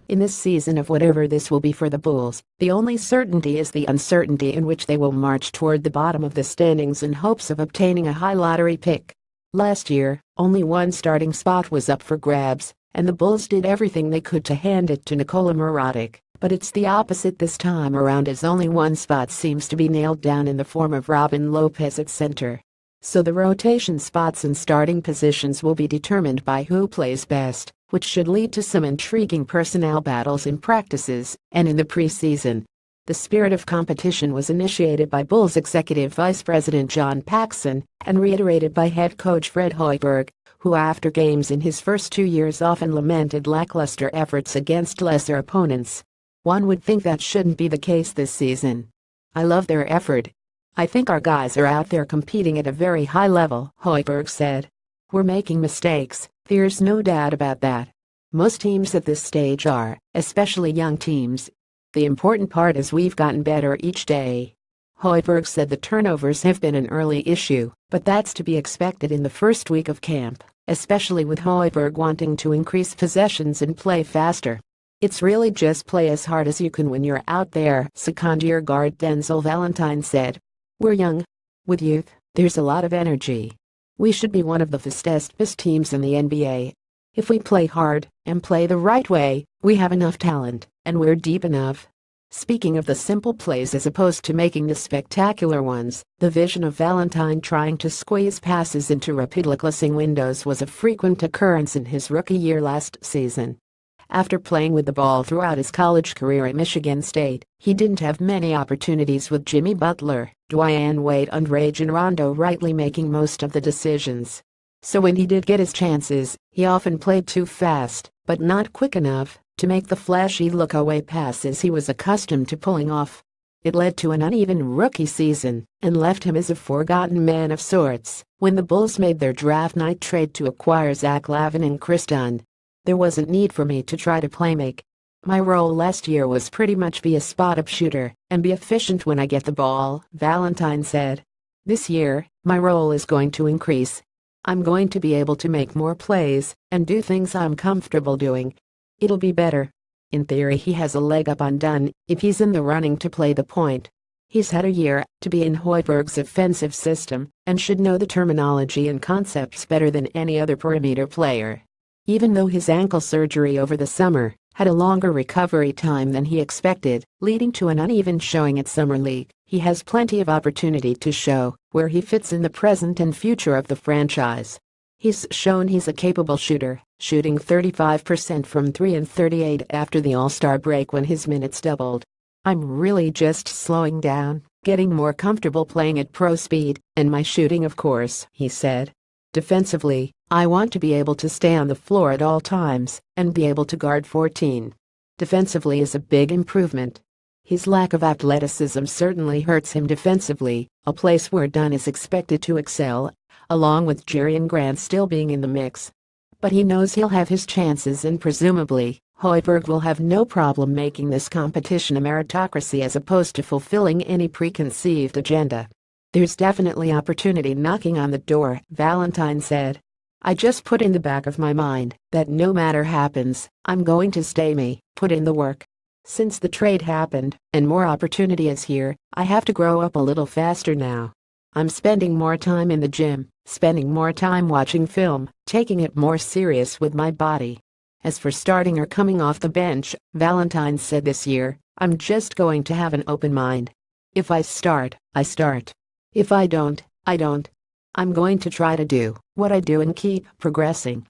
In this season of whatever this will be for the Bulls, the only certainty is the uncertainty in which they will march toward the bottom of the standings in hopes of obtaining a high lottery pick. Last year, only one starting spot was up for grabs, and the Bulls did everything they could to hand it to Nikola Mirotic, but it's the opposite this time around as only one spot seems to be nailed down in the form of Robin Lopez at center. So the rotation spots and starting positions will be determined by who plays best, which should lead to some intriguing personnel battles in practices and in the preseason. The spirit of competition was initiated by Bulls Executive Vice President John Paxson and reiterated by head coach Fred Hoiberg, who after games in his first 2 years often lamented lackluster efforts against lesser opponents. One would think that shouldn't be the case this season. I love their effort. I think our guys are out there competing at a very high level, Hoiberg said. We're making mistakes, there's no doubt about that. Most teams at this stage are, especially young teams. The important part is we've gotten better each day. Hoiberg said the turnovers have been an early issue, but that's to be expected in the first week of camp, especially with Hoiberg wanting to increase possessions and play faster. It's really just play as hard as you can when you're out there, second-year guard Denzel Valentine said. We're young. With youth, there's a lot of energy. We should be one of the fastest teams in the NBA. If we play hard and play the right way, we have enough talent, and we're deep enough. Speaking of the simple plays as opposed to making the spectacular ones, the vision of Valentine trying to squeeze passes into rapidly closing windows was a frequent occurrence in his rookie year last season. After playing with the ball throughout his college career at Michigan State, he didn't have many opportunities with Jimmy Butler, Dwyane Wade and Rajon Rondo rightly making most of the decisions. So when he did get his chances, he often played too fast, but not quick enough, to make the flashy look-away passes he was accustomed to pulling off. It led to an uneven rookie season and left him as a forgotten man of sorts when the Bulls made their draft night trade to acquire Zach LaVine and Chris Dunn. There wasn't need for me to try to playmake. My role last year was pretty much be a spot-up shooter and be efficient when I get the ball, Valentine said. This year, my role is going to increase. I'm going to be able to make more plays and do things I'm comfortable doing. It'll be better. In theory, he has a leg up on Dunn if he's in the running to play the point. He's had a year to be in Hoiberg's offensive system and should know the terminology and concepts better than any other perimeter player. Even though his ankle surgery over the summer had a longer recovery time than he expected, leading to an uneven showing at Summer League, he has plenty of opportunity to show where he fits in the present and future of the franchise. He's shown he's a capable shooter, shooting 35% from 3 and 38 after the All-Star break when his minutes doubled. I'm really just slowing down, getting more comfortable playing at pro speed, and my shooting of course, he said. Defensively, I want to be able to stay on the floor at all times and be able to guard 14. Defensively is a big improvement. His lack of athleticism certainly hurts him defensively, a place where Dunn is expected to excel, along with Jerian Grant still being in the mix. But he knows he'll have his chances and presumably, Hoiberg will have no problem making this competition a meritocracy as opposed to fulfilling any preconceived agenda. There's definitely opportunity knocking on the door, Valentine said. I just put in the back of my mind that no matter happens, I'm going to stay me, put in the work. Since the trade happened and more opportunity is here, I have to grow up a little faster now. I'm spending more time in the gym, spending more time watching film, taking it more serious with my body. As for starting or coming off the bench, Valentine said this year, I'm just going to have an open mind. If I start, I start. If I don't, I don't. I'm going to try to do what I do and keep progressing.